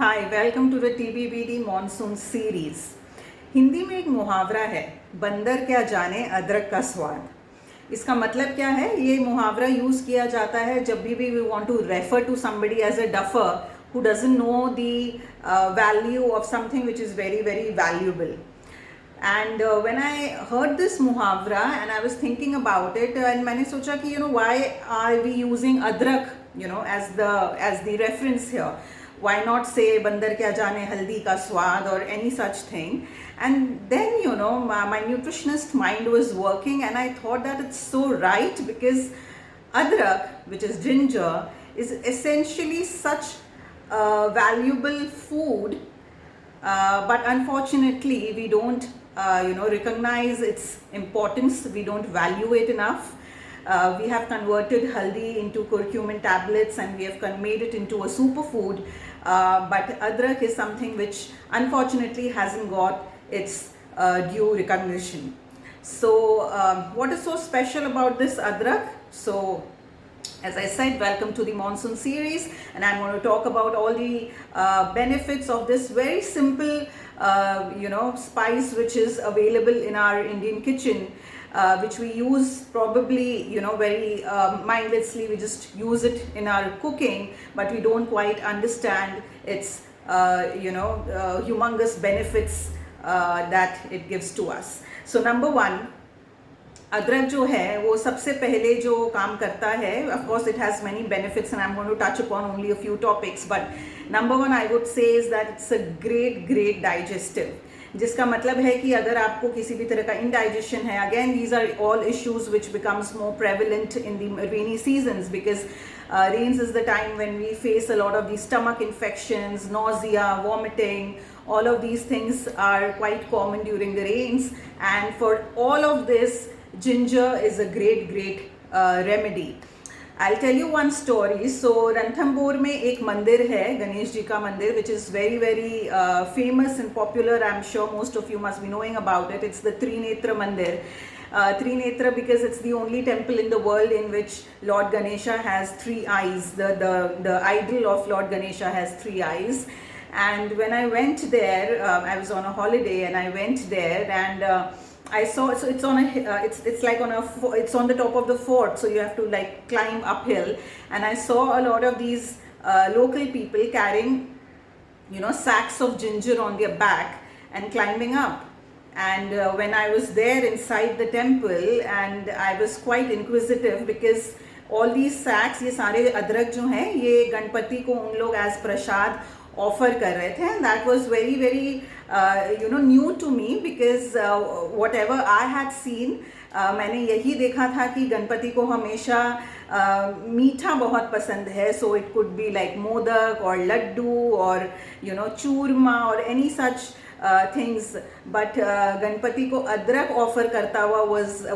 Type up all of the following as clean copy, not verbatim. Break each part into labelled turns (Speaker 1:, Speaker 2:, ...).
Speaker 1: Hi welcome to the TBBD monsoon series. Hindi में एक मुहावरा है, बंदर क्या जाने अदरक का स्वाद। इसका मतलब क्या है? ये मुहावरा यूज़ किया जाता है जब भी we want to refer to somebody as a duffer who doesn't know the value of something which is very very valuable. And when I heard this muhavra and I was thinking about it, and मैंने सोचा कि why are we using adrak as the reference here? Why not say बंदर क्या जाने हल्दी का स्वाद or any such thing? And then my nutritionist mind was working and I thought that it's so right, because adrak, which is ginger, is essentially such valuable food, but unfortunately we don't recognize its importance. We don't value it enough. We have converted haldi into curcumin tablets and we have made it into a superfood, but adrak is something which unfortunately hasn't got its due recognition. So what is so special about this adrak? So as I said, welcome to the Monsoon series, and I'm going to talk about all the benefits of this very simple spice which is available in our Indian kitchen, which we use probably very mindlessly. We just use it in our cooking, but we don't quite understand its humongous benefits that it gives to us. So number one, अदरक जो है वो सबसे पहले जो काम करता है, of course it has many benefits and I'm going to touch upon only a few topics, but number one I would say is that it's a great digestive, जिसका मतलब है कि अगर आपको किसी भी तरह का indigestion है, again these are all issues which becomes more prevalent in the rainy seasons, because rains is the time when we face a lot of these stomach infections, nausea, vomiting. All of these things are quite common during the rains, and for all of this ginger is a great remedy. I'll tell you one story. So Ranthambore में एक मंदिर है, गणेश जी का मंदिर, which is very famous and popular. I'm sure most of you must be knowing about it. It's the Trinetra Mandir. Trinetra because it's the only temple in the world in which Lord Ganesha has three eyes. The idol of Lord Ganesha has three eyes. And when I went there, I was on a holiday and I went there, and I saw, so it's on a it's like it's on the top of the fort, so you have to like climb uphill, and I saw a lot of these local people carrying sacks of ginger on their back and climbing up. And when I was there inside the temple, and I was quite inquisitive, because all these sacks, ये सारे अदरक जो हैं, ये गणपति को उन लोग as प्रसाद offer कर रहे थे. And that was very new to me, because whatever I had seen, मैंने यही देखा था कि गणपति को हमेशा मीठा बहुत पसंद है. So it could be like modak or Laddu or churma or any such things, but Ganpati को अदरक ऑफर करता हुआ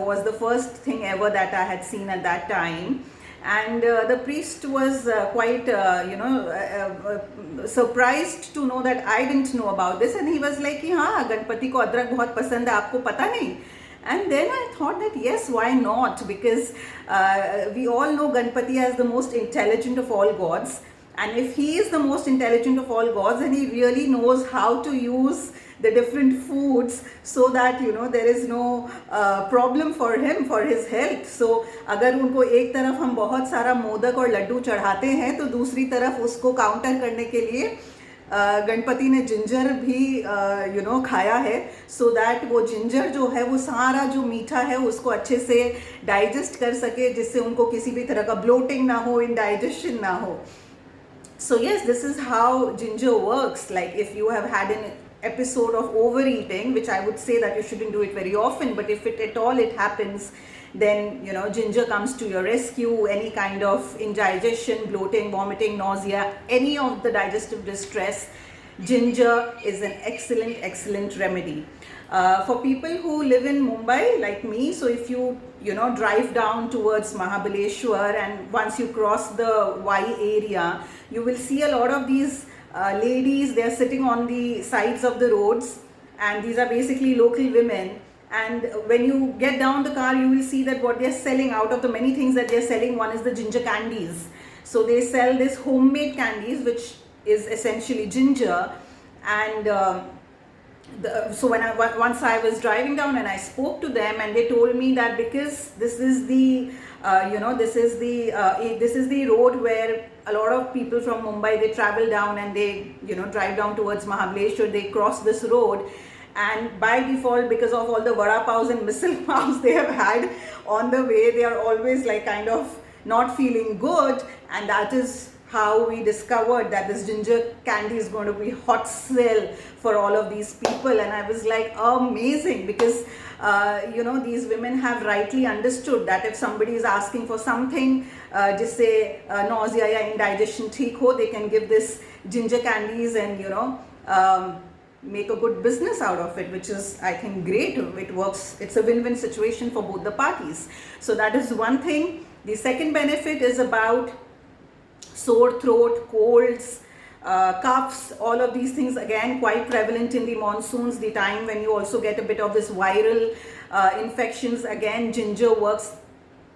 Speaker 1: was the first thing ever that I had seen at that time. And the priest was quite surprised to know that I didn't know about this, and he was like कि हाँ गणपति को अदरक बहुत पसंद है, आपको पता नहीं? And then I thought that yes, why not, because we all know Ganpati as the most intelligent of all gods, and if he is the most intelligent of all gods, then he really knows how to use the different foods so that there is no problem for him, for his health. So अगर उनको एक तरफ हम बहुत सारा मोदक और लड्डू चढ़ाते हैं, तो दूसरी तरफ उसको काउंटर करने के लिए गणपति ने जिंजर भी खाया है, सो दैट वो जिंजर जो है वो सारा जो मीठा है उसको अच्छे से डाइजेस्ट कर सके, जिससे उनको किसी भी तरह का ब्लोटिंग ना हो, इंडाइजेशन ना हो. So yes, this is how ginger works. Like if you have had an episode of overeating, which I would say that you shouldn't do it very often, but if it at all it happens, then ginger comes to your rescue. Any kind of indigestion, bloating, vomiting, nausea, any of the digestive distress, ginger is an excellent remedy. For people who live in Mumbai like me, so if you drive down towards Mahabaleshwar, and once you cross the Y area, you will see a lot of these ladies. They are sitting on the sides of the roads, and these are basically local women. And when you get down the car, you will see that what they are selling, out of the many things that they are selling, one is the ginger candies. So they sell this homemade candies, which is essentially ginger. And so once I was driving down and I spoke to them, and they told me that because this is the this is the road where a lot of people from Mumbai, they travel down and they drive down towards Mahabaleshwar, they cross this road, and by default, because of all the vada paos and misal paos they have had on the way, they are always like kind of not feeling good. And that is how we discovered that this ginger candy is going to be hot sell for all of these people. And I was like, amazing, because these women have rightly understood that if somebody is asking for something jisse nausea ya indigestion theek ho, they can give this ginger candies and make a good business out of it, which is, I think, great. It works. It's a win-win situation for both the parties. So that is one thing. The second benefit is about sore throat, colds, cuffs, all of these things, again quite prevalent in the monsoons, the time when you also get a bit of this viral infections. Again, ginger works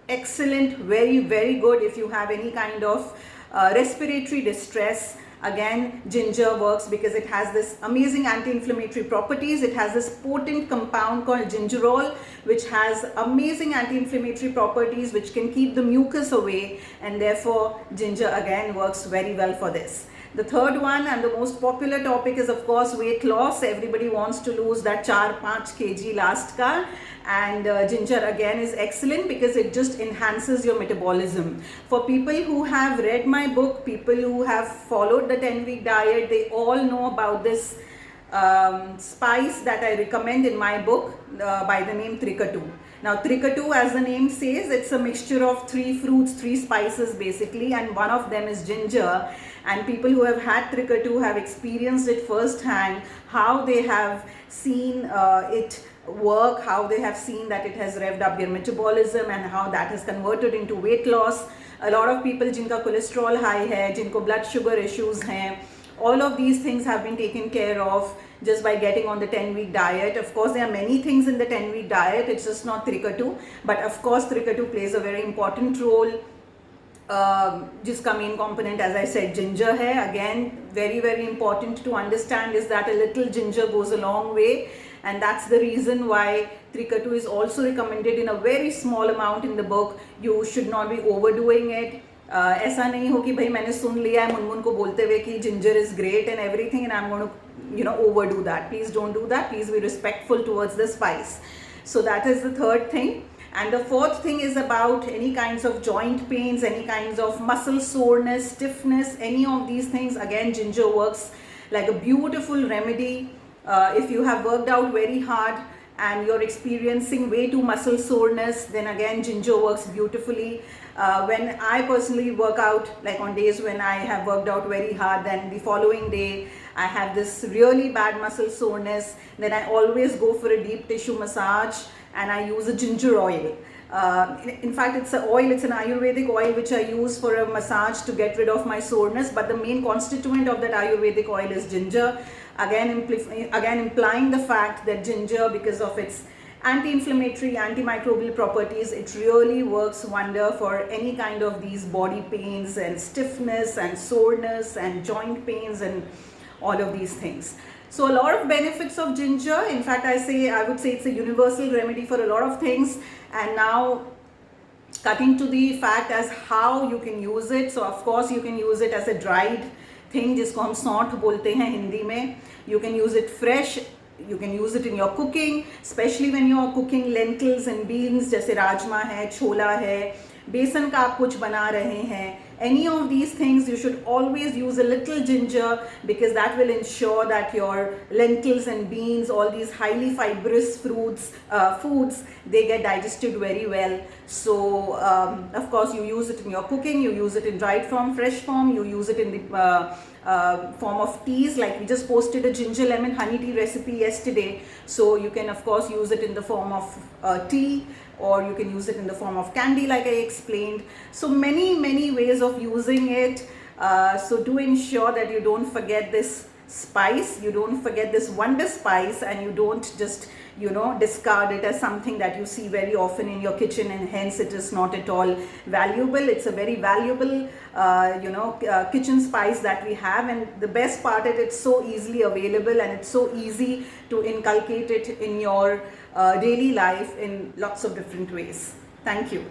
Speaker 1: excellent, very, very good if you have any kind of respiratory distress. Again, ginger works because it has this amazing anti-inflammatory properties. It has this potent compound called gingerol, which has amazing anti-inflammatory properties which can keep the mucus away, and therefore ginger again works very well for this. The third one and the most popular topic is, of course, weight loss. Everybody wants to lose that 4-5 kg last ka, and ginger again is excellent because it just enhances your metabolism. For people who have read my book, people who have followed the 10-week diet, they all know about this spice that I recommend in my book by the name Trikatu. Now, Trikatu, as the name says, it's a mixture of 3 fruits, 3 spices basically, and one of them is ginger. And people who have had Trikatu have experienced it firsthand, how they have seen it work, how they have seen that it has revved up their metabolism and how that has converted into weight loss. A lot of people jinka cholesterol high hai, jinko blood sugar issues hai, all of these things have been taken care of just by getting on the 10-week diet. Of course, there are many things in the 10-week diet, it's just not Trikatu, but of course Trikatu plays a very important role. Jiska main component, as I said, ginger hai. Again, very, very important to understand is that a little ginger goes a long way, and that's the reason why Trikatu is also recommended in a very small amount in the book. You should not be overdoing it. ऐसा नहीं हो कि भाई मैंने सुन लिया है मुनमुन को बोलते हुए कि ginger is great and everything and I'm going to overdo that. Please don't do that. Please be respectful towards the spice. So that is the third thing. And the fourth thing is about any kinds of joint pains, any kinds of muscle soreness, stiffness, any of these things. Again, ginger works like a beautiful remedy. If you have worked out very hard and you're experiencing way too muscle soreness, then again ginger works beautifully. When I personally work out, like on days when I have worked out very hard, then the following day I have this really bad muscle soreness, then I always go for a deep tissue massage and I use a ginger oil. In fact, it's an oil, it's an Ayurvedic oil which I use for a massage to get rid of my soreness, but the main constituent of that Ayurvedic oil is ginger. Again implying the fact that ginger, because of its anti-inflammatory, antimicrobial properties, it really works wonder for any kind of these body pains and stiffness and soreness and joint pains and all of these things. So a lot of benefits of ginger. In fact, I would say it's a universal remedy for a lot of things. And now cutting to the fact as how you can use it. So of course you can use it as a dried thing, जिसको हम सौंठ बोलते हैं हिंदी में. You can use it fresh. You can use it in your cooking, especially when you are cooking lentils and beans, जैसे राजमा है, छोला है, बेसन का आप कुछ बना रहे हैं. Any of these things, you should always use a little ginger because that will ensure that your lentils and beans, all these highly fibrous foods, they get digested very well. So, of course, you use it in your cooking, you use it in dried form, fresh form, you use it in the form of teas. Like we just posted a ginger lemon honey tea recipe yesterday. So you can, of course, use it in the form of tea, or you can use it in the form of candy like I explained. So many ways of using it. So do ensure that you don't forget this spice. You don't forget this wonder spice, and you don't just, discard it as something that you see very often in your kitchen, and hence it is not at all valuable. It's a very valuable kitchen spice that we have, and the best part is it's so easily available, and it's so easy to inculcate it in your daily life in lots of different ways. Thank you.